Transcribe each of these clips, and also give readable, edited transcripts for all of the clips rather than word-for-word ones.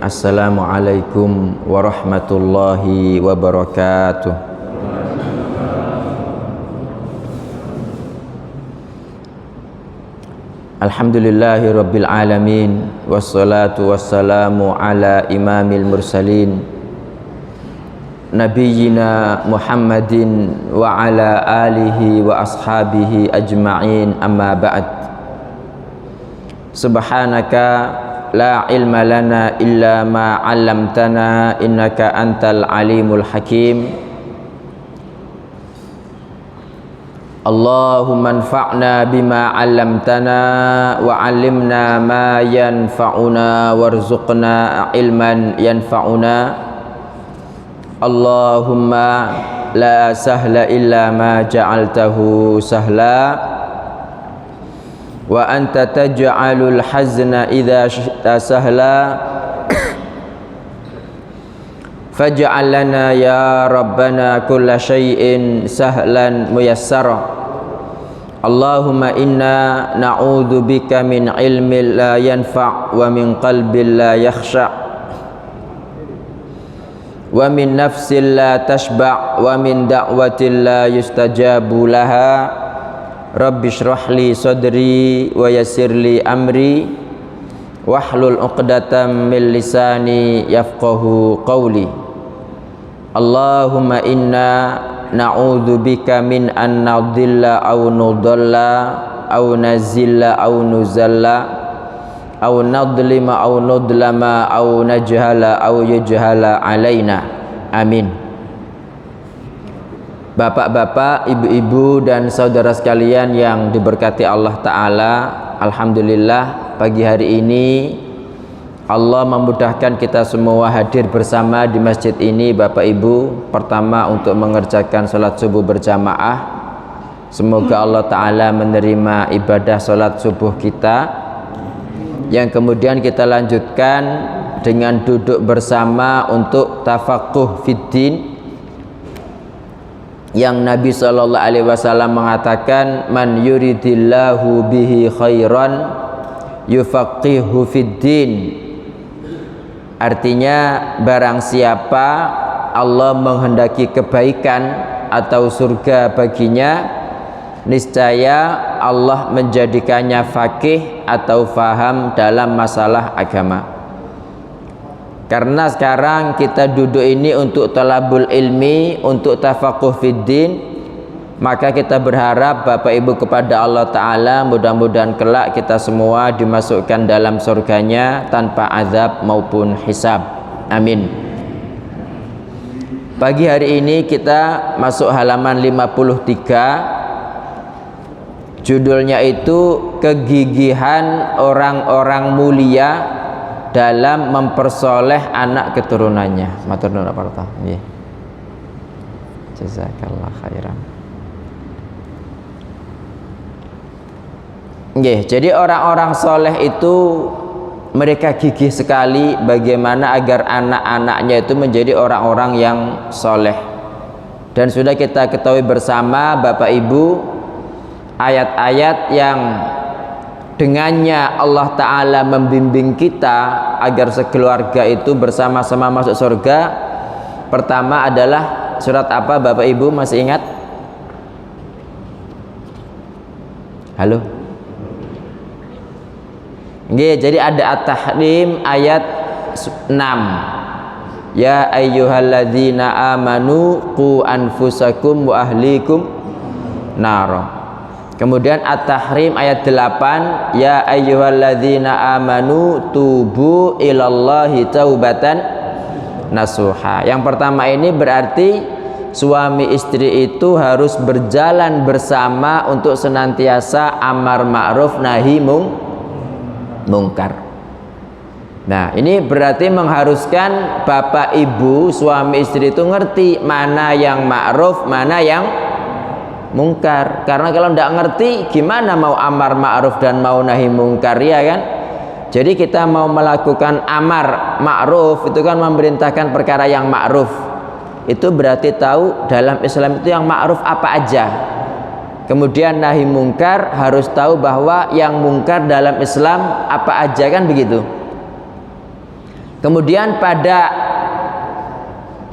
Assalamualaikum warahmatullahi wabarakatuh. Alhamdulillahi rabbil alamin, wassalatu wassalamu ala imamil mursalin nabiyyina Muhammadin wa ala alihi wa ashabihi ajma'in, amma ba'd. Subhanaka la ilma lana illa ma 'allamtana innaka antal alimul hakim. Allahumma anfa'na bima 'allamtana wa 'allimna ma yanfa'una warzuqna ilman yanfa'una. Allahumma la sahla illa ma ja'altahu sahla wa anta taj'alul hazna idza syi'ta sahla faj'al lana ya rabbana kulla syai'in sahlan muyassara. Allahumma inna na'udzu bika min ilmin la yanfa' wa min qalbin la yakhsha' wa min nafsin la tashba' wa min da'watin la yustajabu laha. Rabbi shrah li sadri wa yassir li amri wahlul 'uqdatam min lisani yafqahu qawli. Allahumma inna na'udzu bika min an nadhilla aw nudalla aw nazilla aw nuzalla aw nadlima aw nudlama aw najhala aw yujhala alaina. Amin. Bapak-bapak, ibu-ibu dan saudara sekalian yang diberkati Allah Ta'ala, alhamdulillah pagi hari ini Allah memudahkan kita semua hadir bersama di masjid ini. Bapak Ibu, pertama untuk mengerjakan sholat subuh berjamaah. Semoga Allah Ta'ala menerima ibadah sholat subuh kita, yang kemudian kita lanjutkan dengan duduk bersama untuk tafaqquh fiddin, yang Nabi SAW mengatakan man yuridillahu bihi khairan yufaqihu fiddin. Artinya barang siapa Allah menghendaki kebaikan atau surga baginya, niscaya Allah menjadikannya faqih atau faham dalam masalah agama. Karena sekarang kita duduk ini untuk talabul ilmi, untuk tafaqquh fiddin, maka kita berharap Bapak Ibu kepada Allah Ta'ala, mudah-mudahan kelak kita semua dimasukkan dalam surganya tanpa azab maupun hisab. Amin. Pagi hari ini kita masuk halaman 53. Judulnya itu kegigihan orang-orang mulia dalam mempersoleh anak keturunannya. Matur nuwun Pak Rata. Nggih. Jazakallah khairan. Nggih, jadi orang-orang soleh itu mereka gigih sekali bagaimana agar anak-anaknya itu menjadi orang-orang yang soleh. Dan sudah kita ketahui bersama Bapak Ibu, ayat-ayat yang dengannya Allah Ta'ala membimbing kita agar sekeluarga itu bersama-sama masuk surga. Pertama adalah surat apa Bapak Ibu, masih ingat? Halo? Nggih, jadi ada At-Tahrim ayat 6. Ya ayyuhalladzina amanu qu anfusakum wa ahlikum nara. Kemudian At-Tahrim ayat 8. Ya ayyuhalladzina amanu tubu ilallahi taubatan nasuha. Yang pertama ini berarti suami istri itu harus berjalan bersama untuk senantiasa amar ma'ruf nahi mungkar. Nah, ini berarti mengharuskan bapak ibu suami istri itu ngerti mana yang ma'ruf, mana yang mungkar. Karena kalau tidak ngerti, gimana mau amar ma'ruf dan mau nahi mungkar, ya kan? Jadi kita mau melakukan amar ma'ruf itu kan memerintahkan perkara yang ma'ruf. Itu berarti tahu dalam Islam itu yang ma'ruf apa aja. Kemudian nahi mungkar harus tahu bahwa yang mungkar dalam Islam apa aja, kan begitu. Kemudian pada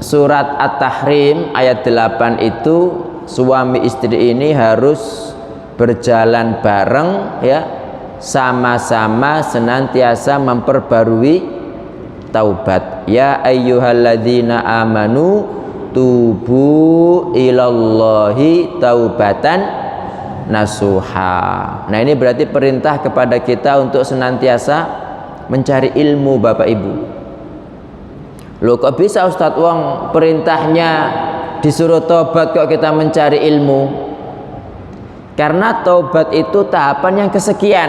surat At-Tahrim ayat 8 itu suami istri ini harus berjalan bareng ya, sama-sama senantiasa memperbarui taubat. Ya ayyuhalladzina amanu tubu ilallahi taubatan nasuha. Nah, ini berarti perintah kepada kita untuk senantiasa mencari ilmu, Bapak Ibu. Loh, kok bisa Ustadz, wong perintahnya disuruh taubat kok kita mencari ilmu? Karena taubat itu tahapan yang kesekian.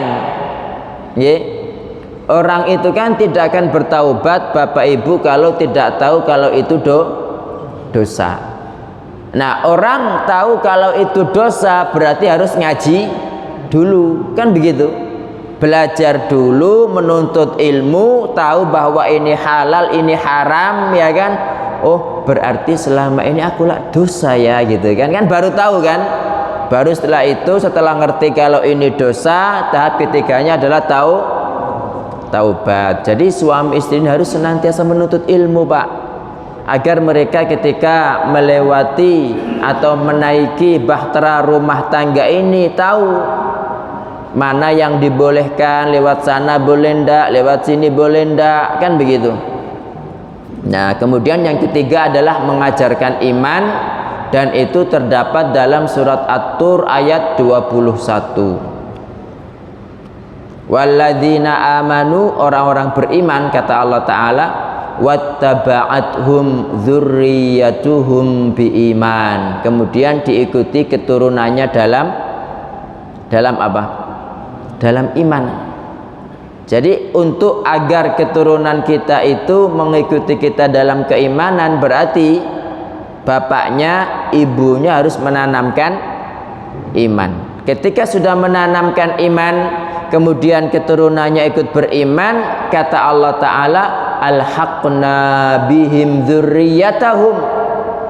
Orang itu kan tidak akan bertaubat, Bapak Ibu, kalau tidak tahu kalau itu dosa. Nah, orang tahu kalau itu dosa berarti harus ngaji dulu, kan begitu. Belajar dulu, menuntut ilmu, tahu bahwa ini halal, ini haram, ya kan? Oh, berarti selama ini aku lah dosa ya, gitu kan? Kan baru tahu kan? Baru setelah itu, setelah ngerti kalau ini dosa, tahap ketiganya adalah taubat. Jadi suami istri ini harus senantiasa menuntut ilmu, Pak, agar mereka ketika melewati atau menaiki bahtera rumah tangga ini tahu mana yang dibolehkan, lewat sana boleh ndak, lewat sini boleh ndak, kan begitu. Nah, kemudian yang ketiga adalah mengajarkan iman, dan itu terdapat dalam surat At-Tur ayat 21. Walladzina amanu, orang-orang beriman, kata Allah Ta'ala, wattaba'athum dzurriyyatuhum biiman. Kemudian diikuti keturunannya dalam apa? Dalam iman. Jadi untuk agar keturunan kita itu mengikuti kita dalam keimanan, berarti bapaknya, ibunya harus menanamkan iman. Ketika sudah menanamkan iman, kemudian keturunannya ikut beriman, kata Allah Ta'ala, alhaqna bihim dzurriyyatahum,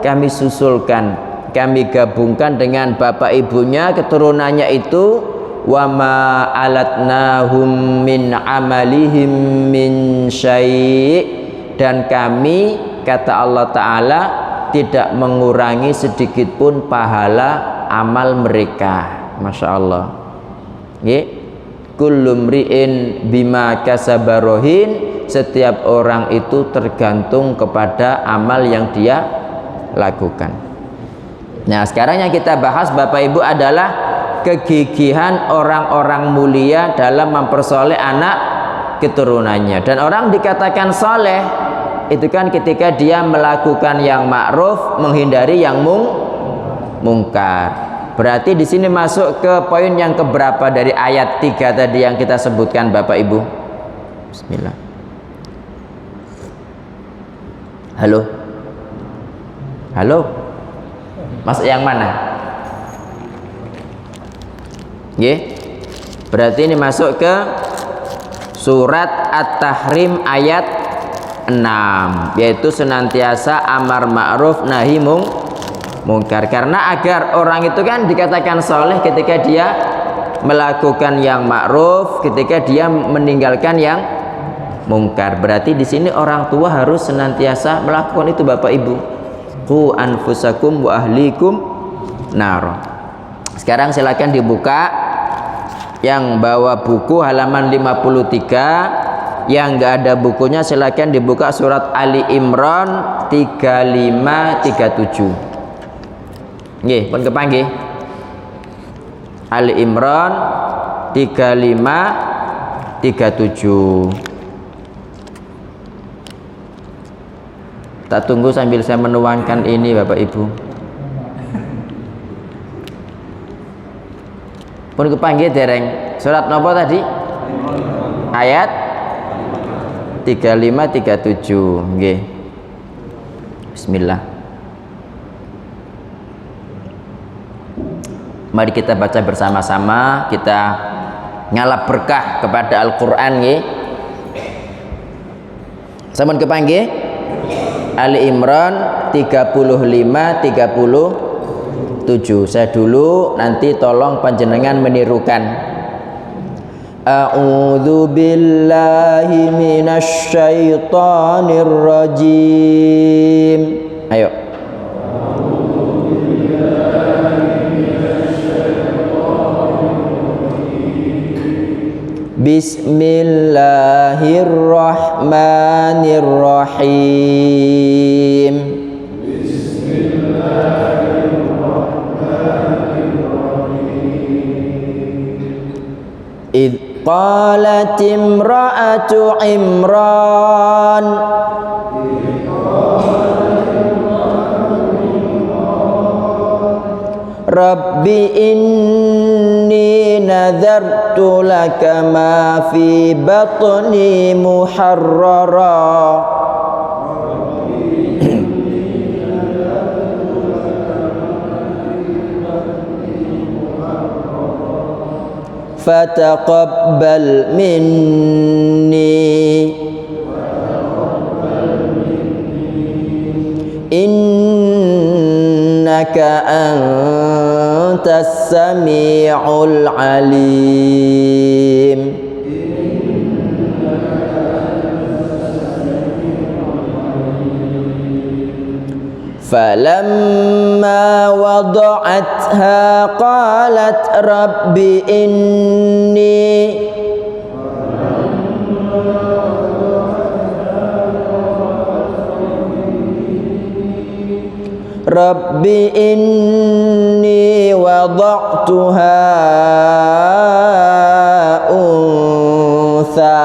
kami susulkan, kami gabungkan dengan bapak ibunya, keturunannya itu, wa ma alatnahum min amalihim min syai', dan kami, kata Allah Ta'ala, tidak mengurangi sedikit pun pahala amal mereka. Masya Allah. Kullu mri'in bima kasaba rahin, setiap orang itu tergantung kepada amal yang dia lakukan. Nah, sekarang yang kita bahas, Bapak Ibu, adalah kegigihan orang-orang mulia dalam mempersoleh anak keturunannya. Dan orang dikatakan soleh itu kan ketika dia melakukan yang ma'ruf, menghindari yang mungkar. Berarti di sini masuk ke poin yang keberapa dari ayat 3 tadi yang kita sebutkan, Bapak Ibu? Bismillah. Halo? Halo? Masuk yang mana? Berarti ini masuk ke surat At-Tahrim ayat 6, yaitu senantiasa amar ma'ruf nahi mungkar. Karena agar orang itu kan dikatakan soleh ketika dia melakukan yang ma'ruf, ketika dia meninggalkan yang mungkar. Berarti di sini orang tua harus senantiasa melakukan itu, Bapak Ibu. Qu anfusakum wa ahlikum nar. Sekarang silakan dibuka. Yang bawa buku halaman 53, yang enggak ada bukunya silakan dibuka surat Ali Imran 35-37. Nggih, pun kepanggih. Ali Imran 35-37. Tak tunggu sambil saya menuangkan ini, Bapak Ibu. Pun kepanggih dereng. Surat napa tadi? Ayat 35-37. Nggih. Bismillah. Mari kita baca bersama-sama, kita ngalap berkah kepada Al-Qur'an nggih. Sampun kepanggih Ali Imran 35-37. Saya dulu, nanti tolong panjenengan menirukan. A'udzu billahi minasy syaithanir rajim. Ayo. Bismillahirrahmanirrahim. Idz qalat imra'atu Imran Rabbi inni nadartu laka ma fi batni muharrara fataqabbal minni innaka antas sami'ul alim. Falamma wada'atha qalat rabbi inni wada'tuha untha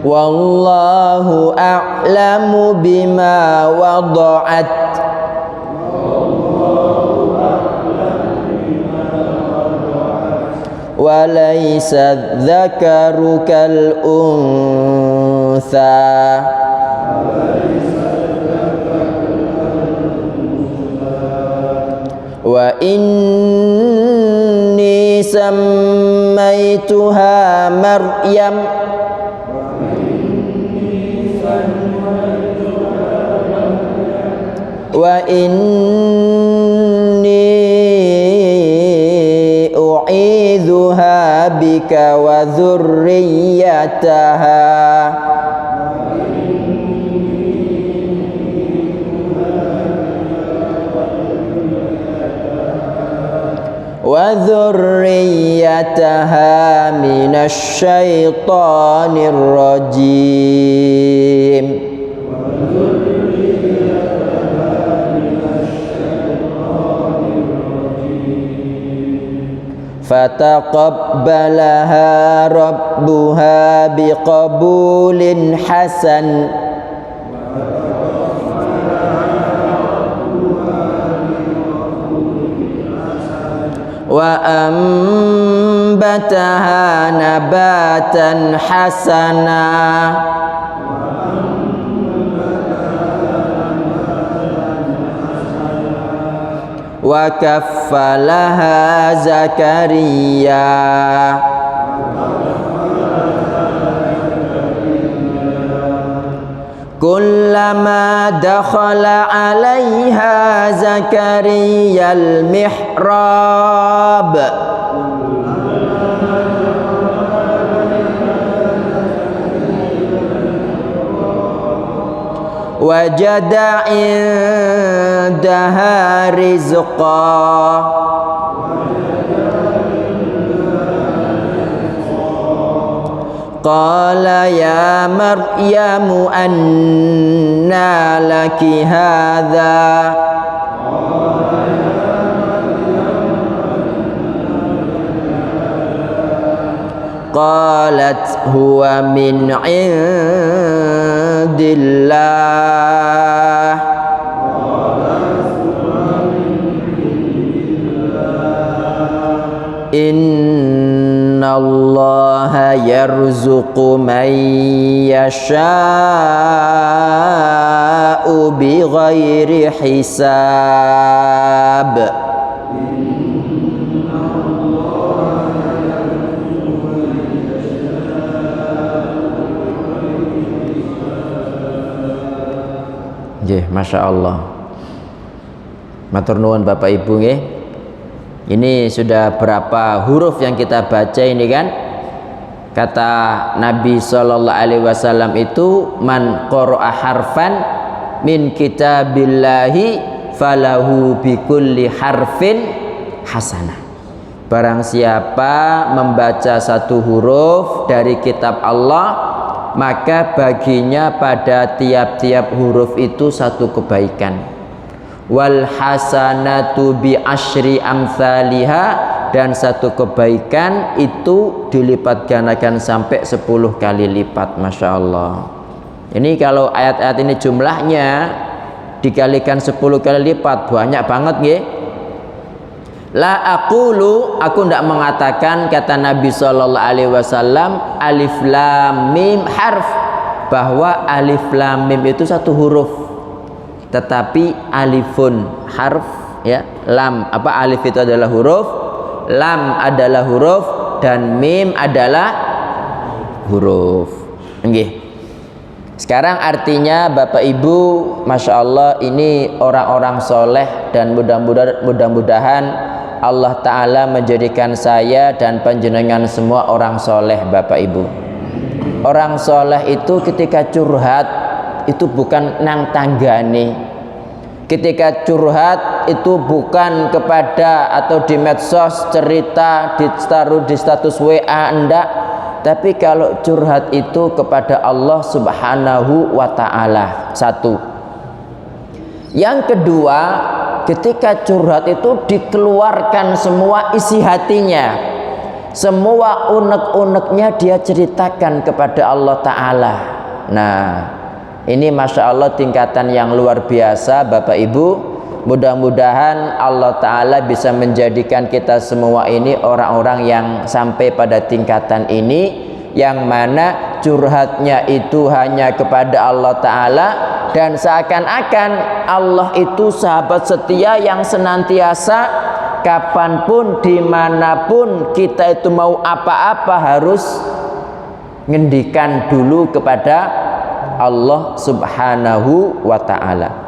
wallahu a'lamu bima wada'at wa laysa dzakaru kal untha wa inni sammaituha Maryam wa inni u'idzuha bika wa dhurriyyataha minasy syaithanir rajim. Fataqabbalaha rabbuha biqabulin hasan wa ambataha nabatan hasana wa kaffalaha Zakaria kullama dakhala 'alaiha Zakaria al-mihrab wajada indaha rizqa qala ya Maryamu anna laki hadha qalat huwa min indillah innallaha yarzuqu man yasha'u bighairi hisab. Masya Allah. Matur nuwun Bapak Ibu nggih. Ini sudah berapa huruf yang kita baca ini kan? Kata Nabi sallallahu alaihi wasallam itu, man qara'a harfan min kitabillahi falahu bikulli harfin hasanah. Barang siapa membaca satu huruf dari kitab Allah, maka baginya pada tiap-tiap huruf itu satu kebaikan. Wal hasanatu bi asyri amsalihha, dan satu kebaikan itu dilipat gandakan sampai 10 kali lipat. Masya Allah. Ini kalau ayat-ayat ini jumlahnya dikalikan 10 kali lipat, banyak banget nggih. La aqulu, aku tidak mengatakan, kata Nabi sallallahu alaihi wasallam, alif lam mim harf, bahwa alif lam mim itu satu huruf. Tetapi alifun harf, ya, lam apa alif itu adalah huruf, lam adalah huruf, dan mim adalah huruf. Nggih. Sekarang artinya Bapak Ibu, Masya Allah, ini orang-orang soleh, dan mudah-mudahan Allah Ta'ala menjadikan saya dan panjenengan semua orang soleh Bapak Ibu. Orang soleh itu ketika curhat itu bukan nang tanggane. Ketika curhat itu bukan kepada atau di medsos cerita ditaruh di status WA, enggak. Tapi kalau curhat itu kepada Allah Subhanahu wa Ta'ala. Satu. Yang kedua, ketika curhat itu dikeluarkan semua isi hatinya, semua unek-uneknya dia ceritakan kepada Allah Ta'ala. Nah, ini Masya Allah tingkatan yang luar biasa Bapak Ibu. Mudah-mudahan Allah Ta'ala bisa menjadikan kita semua ini orang-orang yang sampai pada tingkatan ini, yang mana curhatnya itu hanya kepada Allah Ta'ala, dan seakan-akan Allah itu sahabat setia yang senantiasa kapanpun dimanapun kita itu mau apa-apa harus ngendikan dulu kepada Allah Subhanahu wa Ta'ala.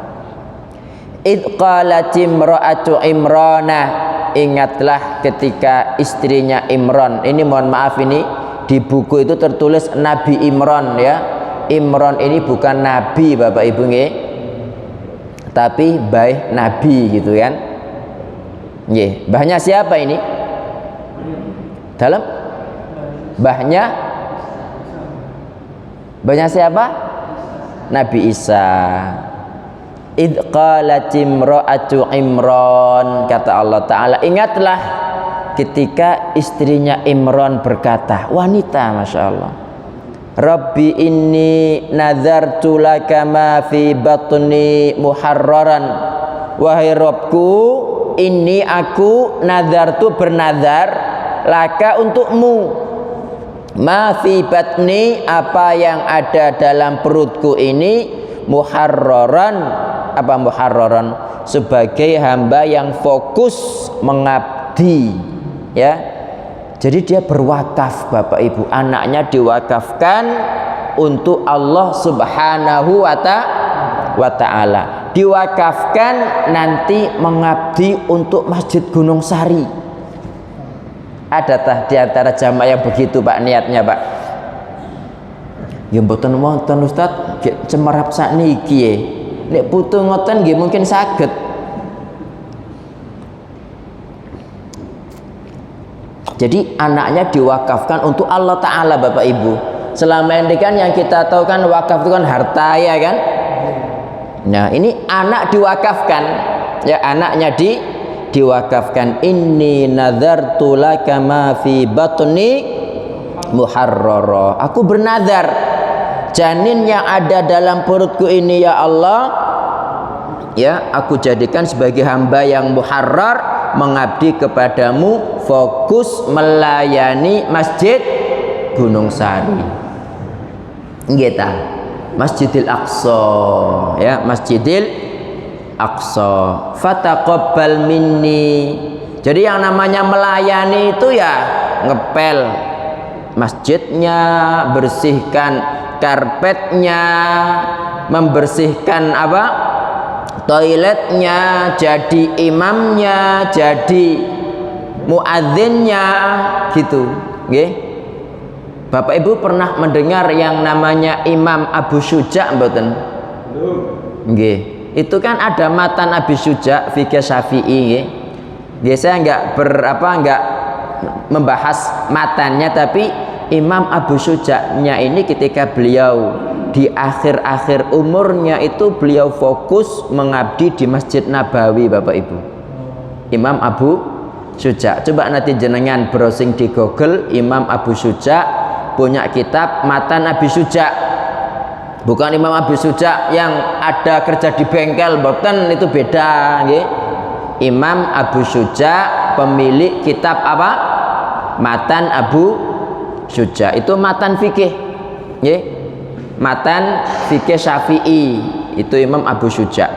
Id qalat imra'atu Imrana, ingatlah ketika istrinya Imran. Ini mohon maaf, ini di buku itu tertulis Nabi Imran, ya. Imran ini bukan nabi Bapak Ibu nggih, tapi baik nabi gitu kan. Nggih, mbahnya siapa ini? Dalam mbahnya siapa? Nabi Isa. Id qalat imra'atu Imran, kata Allah Ta'ala, ingatlah ketika istrinya Imran berkata, wanita, Masya Allah, Rabbi inni nazartu laka ma fi batni muharraran, wahai Rabbku, ini aku nazartu bernazar, laka untukmu, ma fi batni, apa yang ada dalam perutku ini, muharraran, apa muharraran, sebagai hamba yang fokus mengabdi, ya. Jadi dia berwakaf Bapak Ibu, anaknya diwakafkan untuk Allah Subhanahu wa Ta'ala, diwakafkan nanti mengabdi untuk Masjid Gunung Sari. Ada tah di antara jamaah yang begitu Pak niatnya Pak? Ya mboten wonten Ustaz, cemerap sakniki nggih. Nek putu ngoten nggih mungkin saged. Jadi anaknya diwakafkan untuk Allah Ta'ala Bapak Ibu. Selama ini kan yang kita tahu kan wakaf itu kan harta, ya kan? Nah ini anak diwakafkan, ya, anaknya diwakafkan. Inni nazartu laka ma fi batni muharrara, aku bernazar, janin yang ada dalam perutku ini ya Allah, ya, aku jadikan sebagai hamba yang muharrar, mengabdi kepadamu, fokus melayani Masjid Gunung Sari, gitu, Masjidil Aqsa, ya, Masjidil Aqsa. Fataqabbal minni. Jadi yang namanya melayani itu ya ngepel masjidnya, bersihkan karpetnya, membersihkan apa, toiletnya, jadi imamnya, jadi muadzinnya gitu, nggih. Bapak Ibu pernah mendengar yang namanya Imam Abu Syuja mboten? Nggih. Itu kan ada matan Abi Syuja fikih Syafi'i nggih. Nggih, saya enggak membahas matannya, tapi Imam Abu Syuja-nya ini ketika beliau di akhir-akhir umurnya itu beliau fokus mengabdi di Masjid Nabawi, Bapak Ibu. Imam Abu Syuja. Coba nanti jenengan browsing di Google, Imam Abu Syuja punya kitab Matan Abi Syuja. Bukan Imam Abi Syuja yang ada kerja di bengkel, boten, itu beda nggih. Imam Abu Syuja pemilik kitab apa? Matan Abu Syuja. Itu matan fikih nggih. Matan fikih Syafi'i, itu Imam Abu Syuja.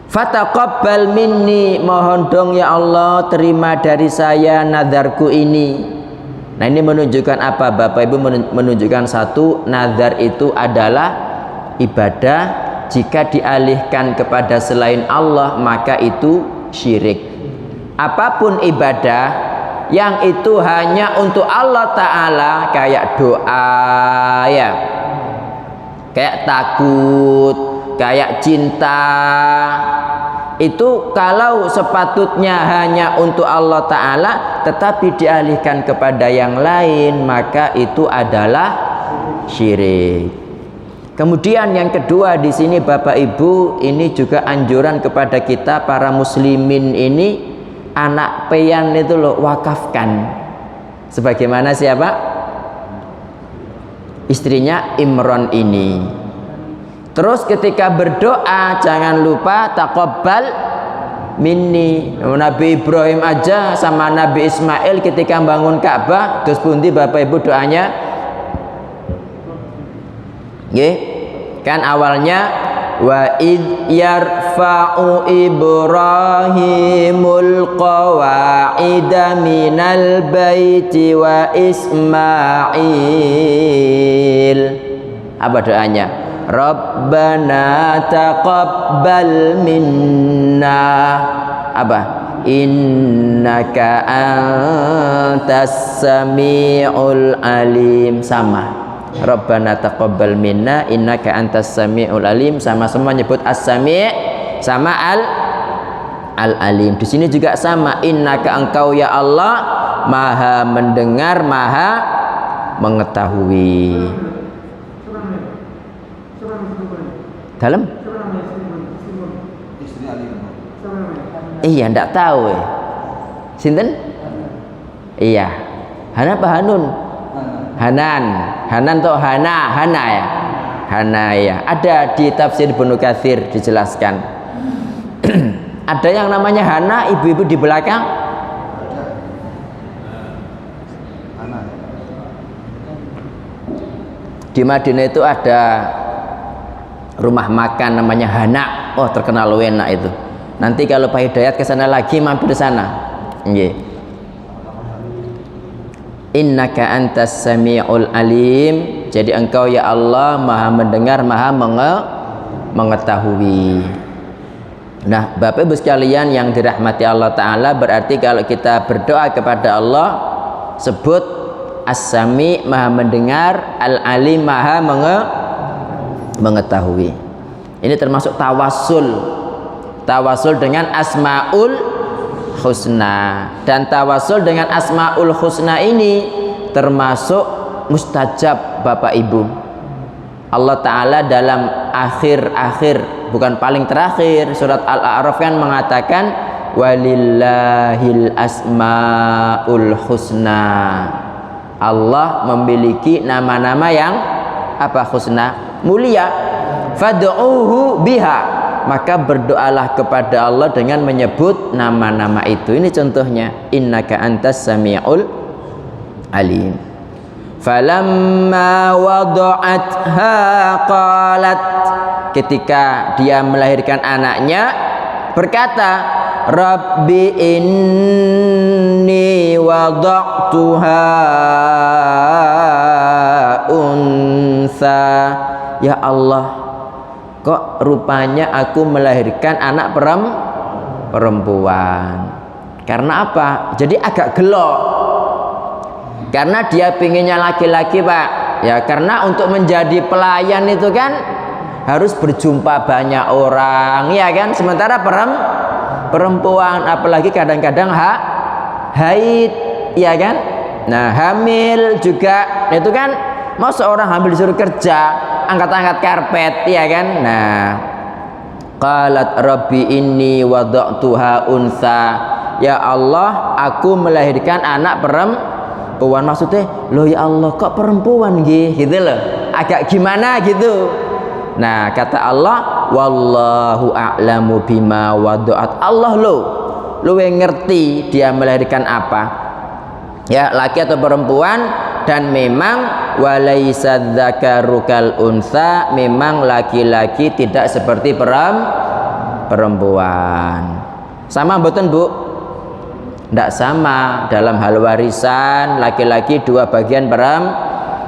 Fataqabbal minni, mohon dong ya Allah terima dari saya nazarku ini. Nah, ini menunjukkan apa Bapak Ibu? Menunjukkan satu, nazar itu adalah ibadah. Jika dialihkan kepada selain Allah maka itu syirik. Apapun ibadah yang itu hanya untuk Allah Ta'ala, kayak doa ya, kayak takut, kayak cinta, itu kalau sepatutnya hanya untuk Allah Ta'ala tetapi dialihkan kepada yang lain, maka itu adalah syirik. Kemudian yang kedua di sini Bapak Ibu, ini juga anjuran kepada kita para muslimin ini, anak pian itu loh wakafkan. Sebagaimana siapa? Istrinya Imron ini. Terus ketika berdoa jangan lupa taqabbal minni. Nabi Ibrahim aja sama Nabi Ismail ketika bangun Ka'bah, terus pundi Bapak Ibu doanya? Nggih. Kan awalnya wa id yarfa'u Ibrahimul qawa'ida minal baiti wa Ismail. Apa doanya? Rabbana taqabbal minna, apa? Innaka antas sami'ul alim. Sama, Rabbana taqabbal minna innaka antas sami'ul alim. Sama semua nyebut as-sami' sama al-alim. Di sini juga sama, innaka engkau ya Allah maha mendengar, maha mengetahui. Dalam? Iya, ndak tahu. Sinten? Iya. Hana apa Hanun? Hanan. Hanan atau Hana? Hana ya. Hana ya. Ada di tafsir Ibnu Katsir dijelaskan. Ada yang namanya Hana, ibu-ibu di belakang? Di Madinah itu ada rumah makan namanya Hana. Oh, terkenal enak itu. Nanti kalau Pak Hidayat ke sana lagi mampir ke sana. Nggih. Innaka antas sami'ul alim. Jadi engkau ya Allah maha mendengar, maha mengetahui. Nah, Bapak Ibu sekalian yang dirahmati Allah Ta'ala, berarti kalau kita berdoa kepada Allah, sebut as-sami, maha mendengar, al-alim, maha mengetahui. Ini termasuk tawasul dengan asmaul husna. Dan tawasul dengan asmaul husna ini termasuk mustajab Bapak Ibu. Allah Ta'ala dalam akhir-akhir, bukan paling terakhir, surat Al-A'raf kan mengatakan walillahil asmaul husna. Allah memiliki nama-nama yang apa? Husna, mulia. Fad'uhu biha, maka berdoalah kepada Allah dengan menyebut nama-nama itu. Ini contohnya, innaka antas sami'ul alim. Falamma wada'atha qalat, ketika dia melahirkan anaknya berkata, Rabbi inni wada'tuha unsa. Ya Allah, kok rupanya aku melahirkan anak perempuan. Karena apa? Jadi agak gelo. Karena dia pinginnya laki-laki, Pak. Ya, karena untuk menjadi pelayan itu kan harus berjumpa banyak orang, ya kan? Sementara perempuan, apalagi kadang-kadang haid, ya kan? Nah, hamil juga, itu kan mau seorang hamil disuruh kerja, angkat-angkat karpet, ya kan? Nah, qalat rabbi inni wada'tuha unsa. Ya Allah, aku melahirkan anak perempuan. Maksudnya, loh ya Allah, kok perempuan gitu loh, agak gimana gitu. Nah, kata Allah, wallahu a'lamu bima wada'at. Allah lo yang ngerti dia melahirkan apa, ya, laki atau perempuan. Dan memang walaisa dzakaru kal unsa, memang laki-laki tidak seperti perempuan. Sama mboten, Bu? Tidak sama. Dalam hal warisan laki-laki 2 bagian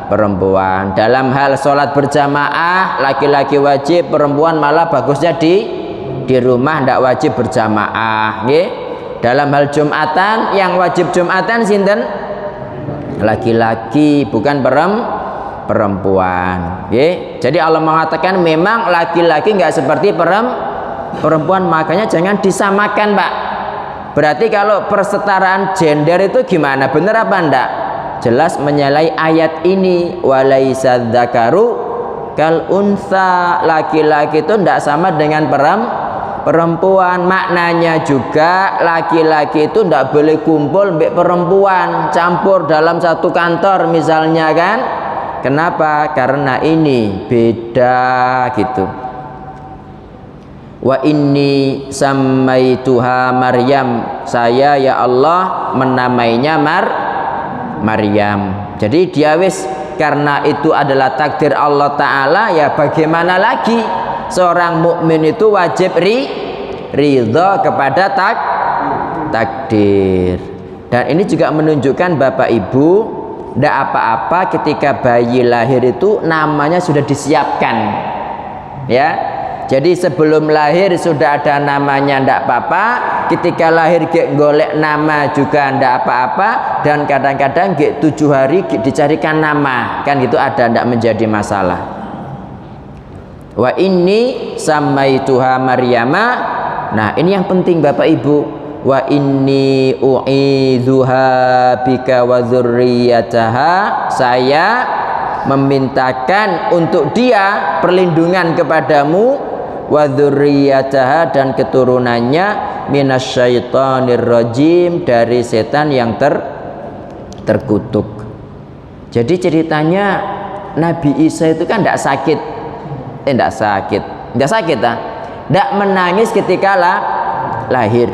perempuan. Dalam hal sholat berjamaah laki-laki wajib, perempuan malah bagusnya di rumah, tidak wajib berjamaah, nggih. Dalam hal Jumatan yang wajib Jumatan sinten? Laki-laki, bukan perempuan, nggih. Jadi Allah mengatakan memang laki-laki nggak seperti perempuan, makanya jangan disamakan, Pak. Berarti kalau persetaraan gender itu gimana? Benar apa enggak? Jelas menyalahi ayat ini, walaisa dzakaru kal unsa. Laki-laki itu enggak sama dengan perempuan. Maknanya juga laki-laki itu enggak boleh kumpul mbek perempuan, campur dalam satu kantor misalnya kan. Kenapa? Karena ini beda gitu. Wa inni sammaituha Maryam. Saya ya Allah menamainya Maryam. Jadi dia wis, karena itu adalah takdir Allah Ta'ala, ya bagaimana lagi. Seorang mukmin itu wajib ridha kepada takdir. Dan ini juga menunjukkan Bapak Ibu, tidak apa-apa ketika bayi lahir itu namanya sudah disiapkan, ya. Jadi sebelum lahir sudah ada namanya, ndak apa-apa. Ketika lahir golek nama juga ndak apa-apa. Dan kadang-kadang 7 hari dicarikan nama, kan gitu ada, ndak menjadi masalah. Wa inni sammaituha Maryama. Nah, ini yang penting Bapak Ibu. Wa inni u'idzuha bika wa dzurriyyataha. Saya memintakan untuk dia perlindungan kepadamu, wa dzurriyyataha, dan keturunannya, minasyaitonir rajim, dari setan yang terkutuk. Jadi ceritanya Nabi Isa itu kan tidak sakit, tidak menangis ketika lahir.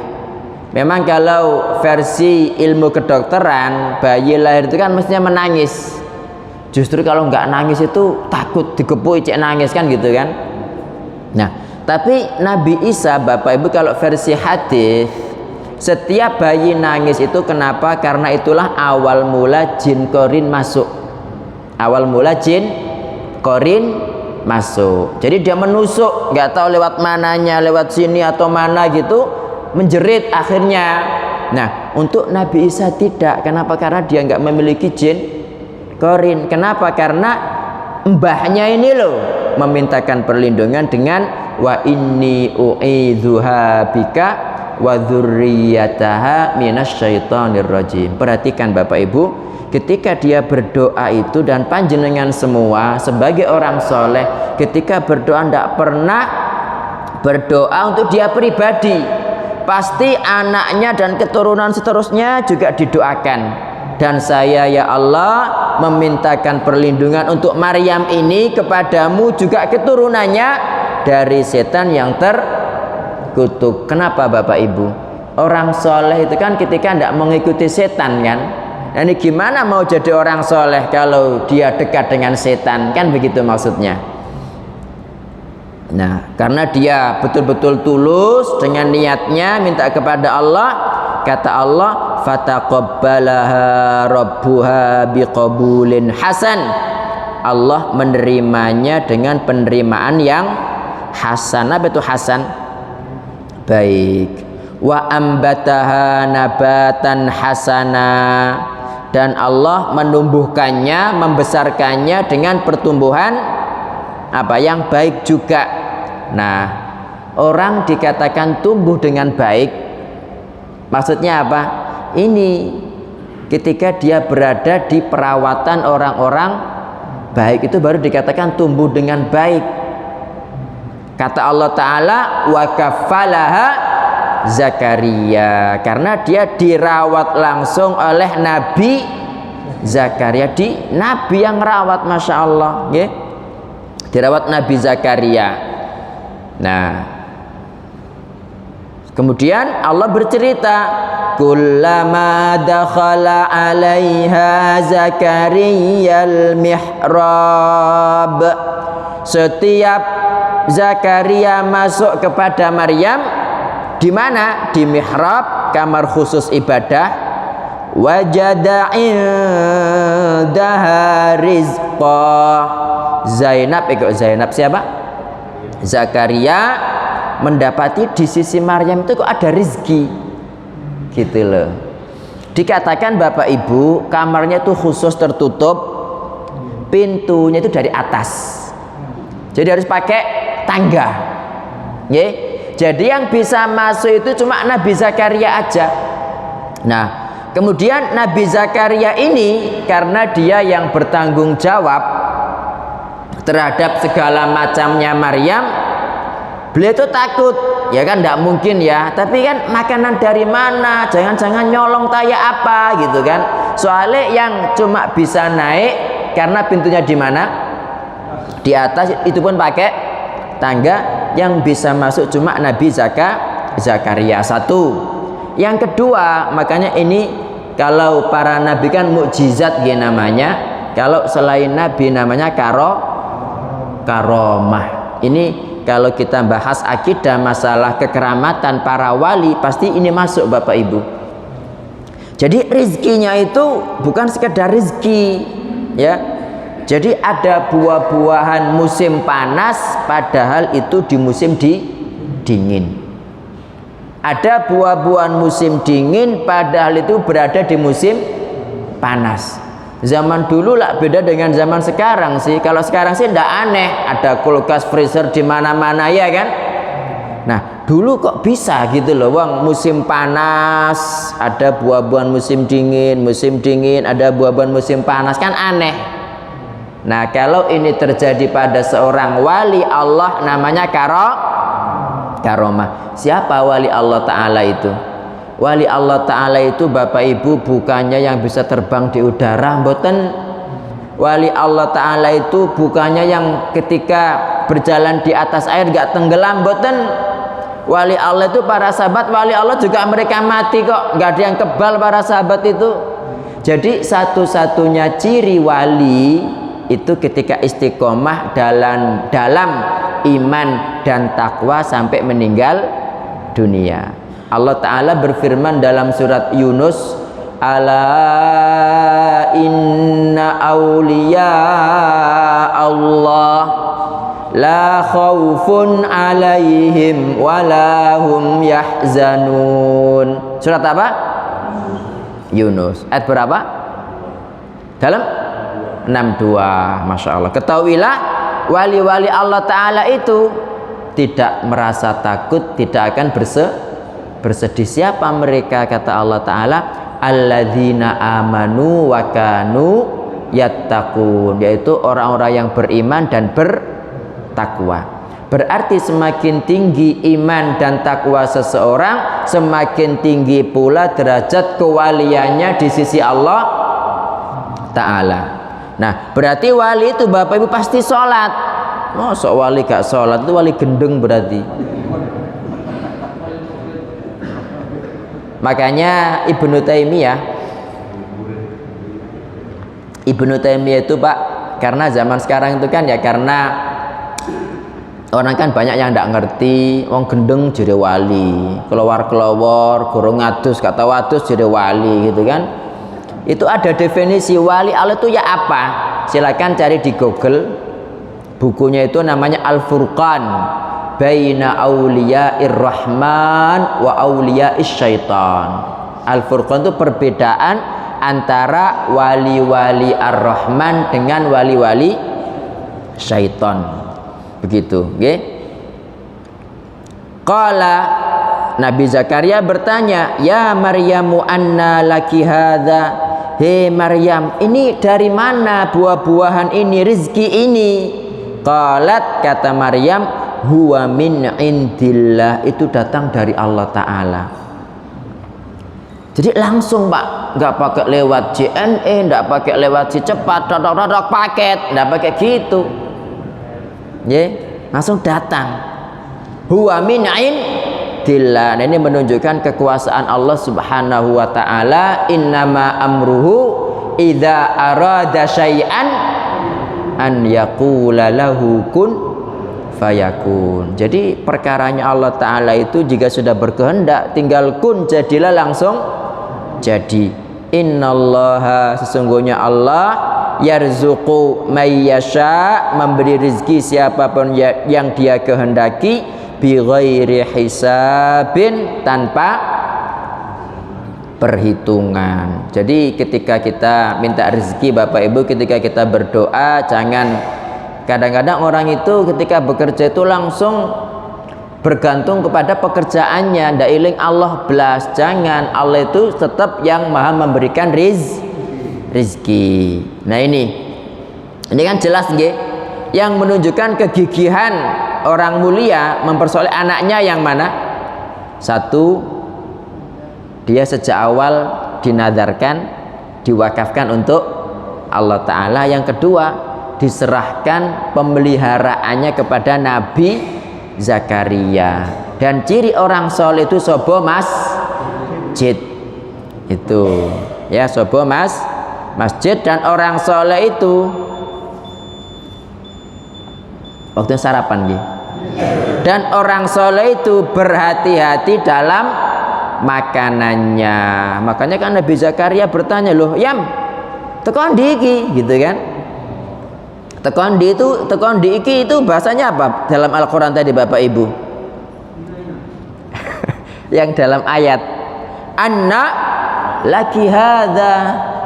Memang kalau versi ilmu kedokteran, bayi lahir itu kan mestinya menangis. Justru kalau nggak nangis itu takut digepuk cek nangis kan gitu kan. Nah, tapi Nabi Isa Bapak Ibu kalau versi hadis, setiap bayi nangis itu kenapa? Karena itulah awal mula jin korin masuk. Awal mula jin korin masuk. Jadi dia menusuk, nggak tahu lewat mananya, lewat sini atau mana gitu, menjerit akhirnya. Nah, untuk Nabi Isa tidak. Kenapa? Karena dia nggak memiliki jin korin. Kenapa? Karena mbahnya ini loh memintakan perlindungan dengan wa inni u'idzuha bika wa dzurriyyataha minasyaitonir rajim. Perhatikan Bapak Ibu, ketika dia berdoa itu, dan panjenengan semua sebagai orang soleh ketika berdoa tidak pernah berdoa untuk dia pribadi, pasti anaknya dan keturunan seterusnya juga didoakan. Dan saya ya Allah memintakan perlindungan untuk Maryam ini kepadamu juga keturunannya dari setan yang terkutuk. Kenapa Bapak Ibu? Orang soleh itu kan ketika tidak mengikuti setan kan. Nah, ini gimana mau jadi orang soleh kalau dia dekat dengan setan, kan begitu maksudnya. Nah, karena dia betul-betul tulus dengan niatnya minta kepada Allah, kata Allah, fataqabbalaha rabbuha biqabulin hasan. Allah menerimanya dengan penerimaan yang hasan. Apa itu hasan? Baik. Wa ambataha nabatan hasana, dan Allah menumbuhkannya, membesarkannya dengan pertumbuhan apa yang baik juga. Nah, orang dikatakan tumbuh dengan baik, maksudnya apa? Ini ketika dia berada di perawatan orang-orang baik, itu baru dikatakan tumbuh dengan baik. Kata Allah Ta'ala, wa kaffalaha Zakaria, karena dia dirawat langsung oleh Nabi Zakaria. Nabi yang rawat, Masya Allah, ya? Dirawat Nabi Zakaria. Nah, kemudian Allah bercerita, kullama dakhala 'alaiha Zakariyal mihrab, setiap Zakaria masuk kepada Maryam, di mana? Di mihrab, kamar khusus ibadah. Wajada indaha rizqah. Zainab siapa? Zakaria mendapati di sisi Maryam itu kok ada rizki, gitu loh. Dikatakan Bapak Ibu, kamarnya itu khusus tertutup, pintunya itu dari atas, jadi harus pakai tangga, ya. Jadi yang bisa masuk itu cuma Nabi Zakaria aja. Nah, kemudian Nabi Zakaria ini karena dia yang bertanggung jawab terhadap segala macamnya Maryam, beliau itu takut, ya kan, tidak mungkin ya, tapi kan makanan dari mana, jangan-jangan nyolong taya apa gitu kan. Soalnya yang cuma bisa naik karena pintunya di mana? Di atas, itu pun pakai tangga. Yang bisa masuk cuma Nabi Zakaria. Satu. Yang kedua, makanya ini kalau para nabi kan mukjizat ya namanya, kalau selain nabi namanya karomah. Ini kalau kita bahas akidah masalah kekeramatan para wali, pasti ini masuk Bapak Ibu. Jadi rizkinya itu bukan sekedar rizki, ya. Jadi ada buah-buahan musim panas, padahal itu di musim dingin. Ada buah-buahan musim dingin, padahal itu berada di musim panas. Zaman dulu lah beda dengan zaman sekarang sih. Kalau sekarang sih tidak aneh, ada kulkas, freezer di mana-mana, ya kan? Nah, dulu kok bisa gitu loh, Wang, musim panas ada buah-buahan musim dingin ada buah-buahan musim panas, kan aneh. Nah, kalau ini terjadi pada seorang wali Allah, namanya karomah. Siapa wali Allah Ta'ala itu? Wali Allah Ta'ala itu Bapak Ibu bukannya yang bisa terbang di udara, mboten. Wali Allah Ta'ala itu bukannya yang ketika berjalan di atas air gak tenggelam, mboten. Wali Allah itu para sahabat, wali Allah juga mereka mati kok, gak ada yang kebal para sahabat itu. Jadi satu-satunya ciri wali itu ketika istiqomah dalam iman dan takwa sampai meninggal dunia. Allah Ta'ala berfirman dalam surat Yunus, ala inna awliya Allah la khawfun alaihim walahum yahzanun. Surat apa? Yunus. Ayat berapa? Dalam 62. Masya Allah. Ketahuilah wali-wali Allah Ta'ala itu tidak merasa takut, tidak akan bersedih. Siapa mereka? Kata Allah Ta'ala, alladzina amanu wa kanu yattaqun, yaitu orang-orang yang beriman dan bertakwa. Berarti semakin tinggi iman dan takwa seseorang, semakin tinggi pula derajat kewaliannya di sisi Allah Ta'ala. Nah, berarti wali itu Bapak Ibu pasti sholat. Masa wali gak sholat? Itu wali gendeng berarti. Makanya Ibnu Taimiyah itu Pak, karena zaman sekarang itu kan ya, karena orang kan banyak yang tidak ngerti, wong gendeng jadi wali, kelawar gorong ngadus, kata wadus jadi wali gitu kan. Itu ada definisi wali Allah itu ya apa? Silakan cari di Google, bukunya itu namanya Al-Furqan baina auliya'ir rahman wa auliya'is syaitan. Al-Furqan itu perbedaan antara wali-wali ar-Rahman dengan wali-wali syaitan. Begitu, nggih. Qala Nabi Zakaria bertanya, "Ya Maryamu anna laki hadza?" Hei Maryam, ini dari mana buah-buahan ini, rezeki ini? Qalat, kata Maryam, huwa min indillah, itu datang dari Allah Ta'ala. Jadi langsung Pak, nggak pakai lewat JNE, nggak pakai lewat si cepat, dodok paket, nggak pakai gitu. Ya, langsung datang. Huwa min indillah. Nah, ini menunjukkan kekuasaan Allah Subhanahu wa Ta'ala. Innama amruhu idza arada syai'an an yaqula lahu kun fayakun. Jadi perkaranya Allah Ta'ala itu jika sudah berkehendak, tinggal kun, jadilah langsung jadi. Innallaha, sesungguhnya Allah, yarzuqu may yasha, memberi rezeki siapapun yang dia kehendaki, bi ghairi hisabin, tanpa perhitungan. Jadi ketika kita minta rezeki Bapak Ibu, ketika kita berdoa, jangan kadang-kadang orang itu ketika bekerja itu langsung bergantung kepada pekerjaannya, ndak iling Allah belas. Jangan, Allah itu tetap yang maha memberikan rizki. Nah ini kan jelas nggih, yang menunjukkan kegigihan orang mulia mempersoleh anaknya yang mana? Satu, dia sejak awal dinadarkan, diwakafkan untuk Allah Ta'ala. Yang kedua, diserahkan pemeliharaannya kepada Nabi Zakaria. Dan ciri orang soleh itu sobo masjid, itu ya, sobo masjid. Dan orang soleh itu waktu sarapan gitu. Dan orang soleh itu berhati-hati dalam makanannya. Makanya kan Nabi Zakaria bertanya, loh Yam, tekan diki, gitu kan. Tekan di iki itu bahasanya apa dalam Al-Quran tadi Bapak Ibu? Yang dalam ayat anna laki hadza,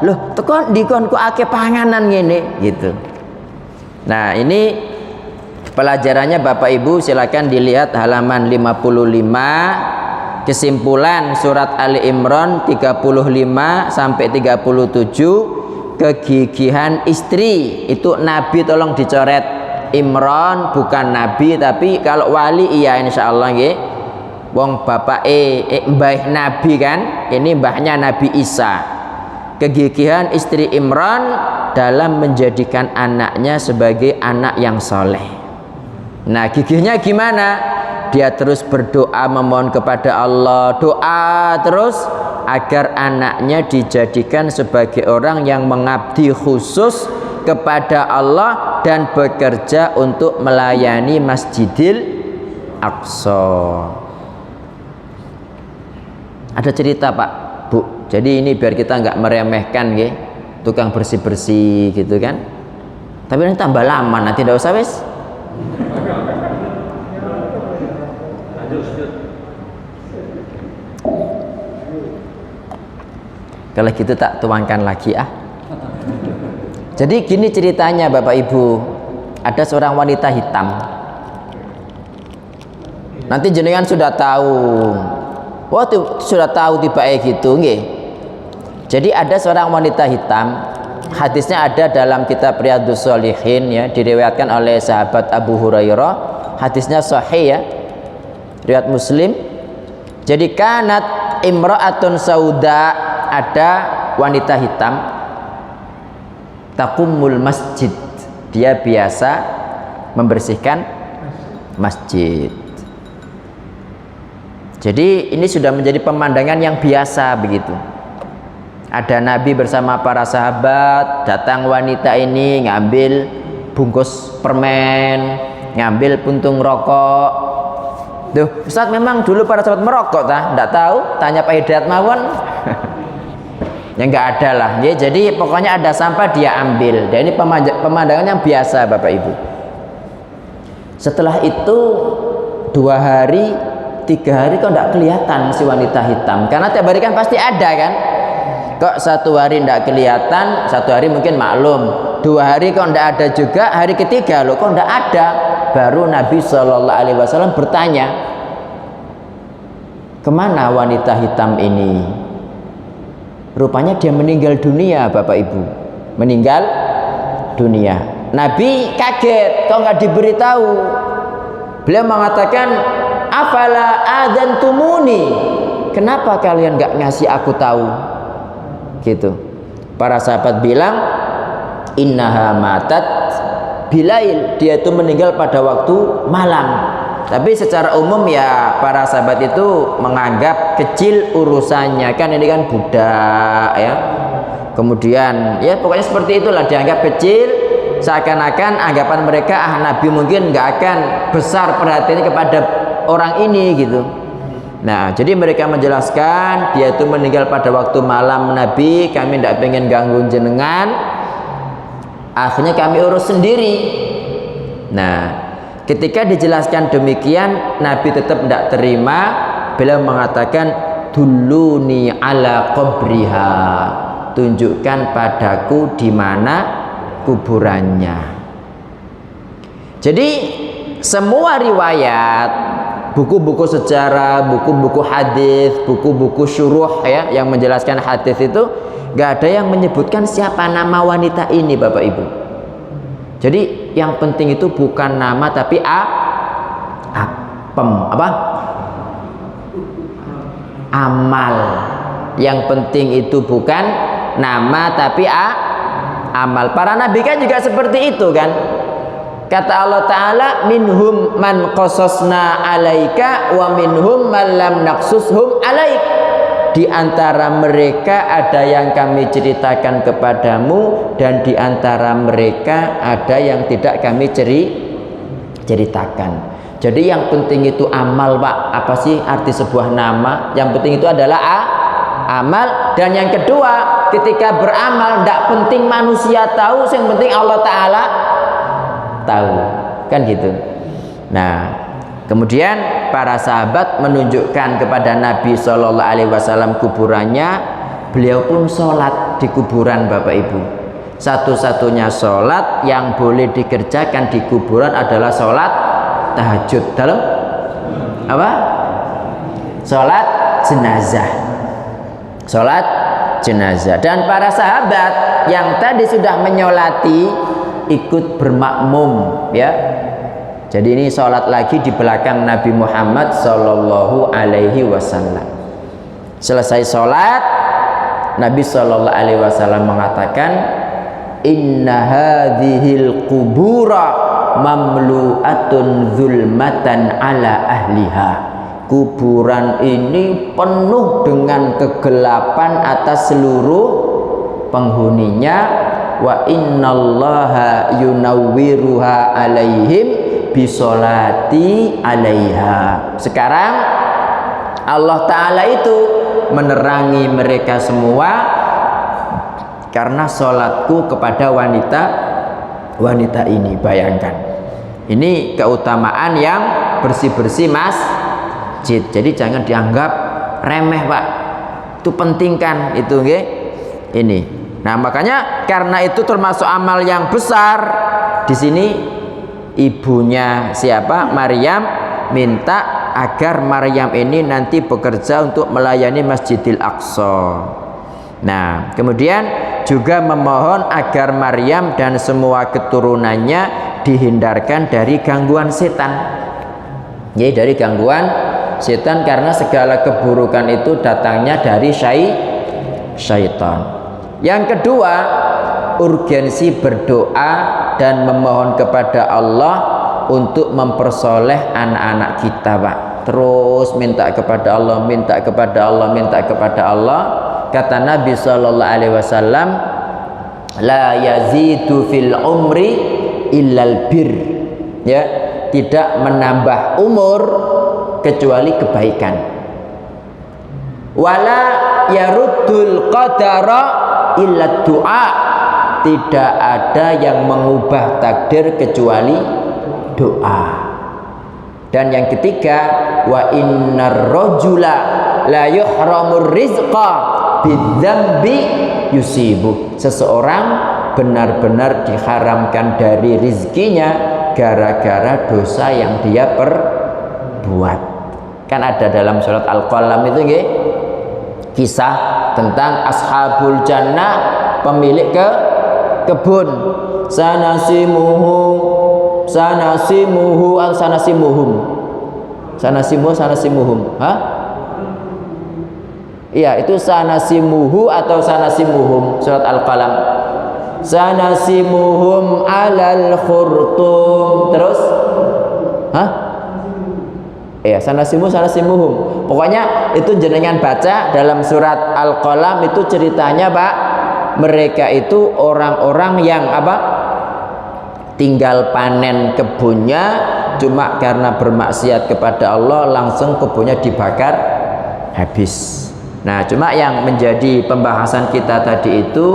loh tekan dikon ku ake panganan ngene gitu. Nah ini pelajarannya Bapak Ibu, silakan dilihat halaman 55, kesimpulan surat Ali Imran 35 sampai 37. Kegigihan istri itu Nabi, tolong dicoret. Imran bukan Nabi, tapi kalau wali iya insyaallah nggih. Wong bapak mbah Nabi kan, ini mbahnya Nabi Isa. Kegigihan istri Imran dalam menjadikan anaknya sebagai anak yang soleh. Nah gigihnya gimana? Dia terus berdoa memohon kepada Allah, doa terus agar anaknya dijadikan sebagai orang yang mengabdi khusus kepada Allah dan bekerja untuk melayani Masjidil Aqsa. Ada cerita Pak, Bu. Jadi ini biar kita nggak meremehkan nggih, tukang bersih-bersih gitu kan. Tapi ini tambah lama, nanti tidak usah wis. Kalau gitu tak tuangkan lagi ah. Jadi gini ceritanya Bapak Ibu, ada seorang wanita hitam. Nanti jenengan sudah tahu. Sudah tahu tiba gitu nggih. Jadi ada seorang wanita hitam. Hadisnya ada dalam kitab Riyadhus Shalihin ya, diriwayatkan oleh sahabat Abu Hurairah. Hadisnya sahih ya, riwayat Muslim. Jadi kanat imra'atun sauda, ada wanita hitam, taqumul masjid, dia biasa membersihkan masjid. Jadi ini sudah menjadi pemandangan yang biasa begitu. Ada Nabi bersama para sahabat, datang wanita ini ngambil bungkus permen, ngambil puntung rokok. Duh, Ustaz, memang dulu para sahabat merokok tah? Nggak tahu, tanya Pak Hidayat mawon. Ya nggak ada lah ya. Jadi pokoknya ada sampah dia ambil. Dan ini pemandangan yang biasa Bapak Ibu. Setelah itu 2 hari 3 hari kok tidak kelihatan si wanita hitam, karena tiap hari kan pasti ada kan. Kok 1 hari tidak kelihatan, 1 hari mungkin maklum, 2 hari kok tidak ada juga, hari ketiga loh kok tidak ada. Baru Nabi SAW bertanya, kemana wanita hitam ini? Rupanya dia meninggal dunia, Bapak Ibu, meninggal dunia. Nabi kaget, kok nggak diberitahu. Beliau mengatakan, afala adzantumuni, kenapa kalian nggak ngasih aku tahu? Gitu. Para sahabat bilang, innaha matat bilail, dia itu meninggal pada waktu malam. Tapi secara umum ya para sahabat itu menganggap kecil urusannya, kan ini kan budak ya. Kemudian ya pokoknya seperti itulah, dianggap kecil, seakan-akan anggapan mereka Nabi mungkin nggak akan besar perhatiannya kepada orang ini gitu. Nah, jadi mereka menjelaskan dia itu meninggal pada waktu malam Nabi, kami tidak pengen ganggu jenengan, akhirnya kami urus sendiri. Nah, ketika dijelaskan demikian, Nabi tetap tidak terima. Beliau mengatakan, duluni ala qabriha, tunjukkan padaku di mana kuburannya. Jadi semua riwayat, buku-buku sejarah, buku-buku hadis, buku-buku syuruh ya yang menjelaskan hadis itu gak ada yang menyebutkan siapa nama wanita ini, Bapak Ibu. Jadi yang penting itu bukan nama tapi amal. Yang penting itu bukan nama tapi amal. Para nabi kan juga seperti itu kan. Kata Allah Ta'ala, minhum man qasasna alaika wa minhum man lam naqsushum alaik. Di antara mereka ada yang kami ceritakan kepadamu, dan di antara mereka ada yang tidak kami ceritakan. Jadi yang penting itu amal, Pak. Apa sih arti sebuah nama? Yang penting itu adalah amal. Dan yang kedua, ketika beramal tidak penting manusia tahu, yang penting Allah Ta'ala tahu, kan gitu. Nah, kemudian para sahabat menunjukkan kepada Nabi SAW kuburannya. Beliau pun sholat di kuburan, Bapak Ibu. Satu-satunya sholat yang boleh dikerjakan di kuburan adalah sholat tahajud dalam apa? Sholat jenazah. Sholat jenazah. Dan para sahabat yang tadi sudah menyolati ikut bermakmum ya. Jadi ini sholat lagi di belakang Nabi Muhammad Sallallahu Alaihi Wasallam. Selesai sholat, Nabi Sallallahu Alaihi Wasallam mengatakan, inna hadhil qubura mamlu'atun zulmatan ala ahliha. Kuburan ini penuh dengan kegelapan atas seluruh penghuninya. Wa innallaha yunawwiruha alaihim bisolati alaiha. Sekarang Allah Ta'ala itu menerangi mereka semua karena sholatku kepada wanita ini. Bayangkan, ini keutamaan yang bersih-bersih masjid. Jadi jangan dianggap remeh, Pak. Itu penting kan itu, nggih. Ini. Nah, makanya karena itu termasuk amal yang besar. Di sini ibunya siapa? Maryam minta agar Maryam ini nanti bekerja untuk melayani Masjidil Aqsa. Nah, kemudian juga memohon agar Maryam dan semua keturunannya dihindarkan dari gangguan setan. Ya, dari gangguan setan, karena segala keburukan itu datangnya dari syaitan. Yang kedua, urgensi berdoa dan memohon kepada Allah untuk mempersoleh anak-anak kita, Pak. Terus minta kepada Allah, minta kepada Allah, minta kepada Allah. Kata Nabi Sallallahu Alaihi Wasallam, la yazidu fil umri illal bir. Ya, tidak menambah umur kecuali kebaikan. Wala yaruddul qadara illa doa. Tidak ada yang mengubah takdir kecuali doa. Dan yang ketiga, wa innar rajula la yuhramur rizqa bidzambi yusibu. Seseorang benar-benar diharamkan dari rizkinya gara-gara dosa yang dia perbuat. Kan ada dalam surat Al-Qalam itu nggih, kisah tentang ashabul jannah, pemilik kebun. Sanasimuhum. Hah? Iya, itu sanasimuhu atau sanasimuhum, surat Al-Qalam. Sanasimuhum alal khurtum. Terus? Hah? Iya, sanasimuhum. Pokoknya itu jenengan baca dalam surat Al-Qalam, itu ceritanya Pak, mereka itu orang-orang yang apa? Tinggal panen kebunnya, cuma karena bermaksiat kepada Allah langsung kebunnya dibakar habis. Nah, cuma yang menjadi pembahasan kita tadi itu,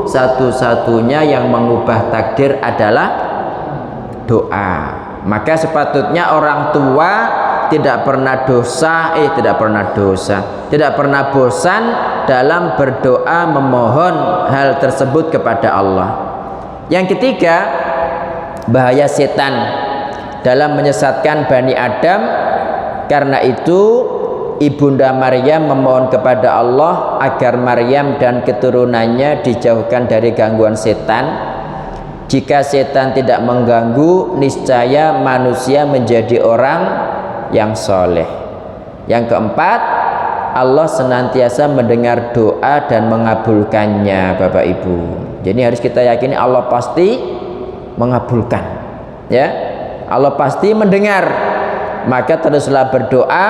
satu-satunya yang mengubah takdir adalah doa. Maka sepatutnya orang tua tidak pernah bosan dalam berdoa memohon hal tersebut kepada Allah. Yang ketiga, bahaya setan dalam menyesatkan Bani Adam. Karena itu Ibunda Maryam memohon kepada Allah agar Maryam dan keturunannya dijauhkan dari gangguan setan. Jika setan tidak mengganggu, niscaya manusia menjadi orang yang soleh. Yang keempat, Allah senantiasa mendengar doa dan mengabulkannya, Bapak Ibu. Jadi harus kita yakini Allah pasti mengabulkan, ya. Allah pasti mendengar. Maka teruslah berdoa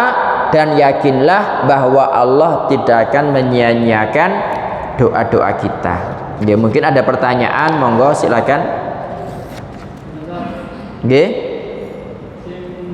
dan yakinlah bahwa Allah tidak akan menyia-nyiakan doa-doa kita. Ya, mungkin ada pertanyaan, monggo silakan. Nggih.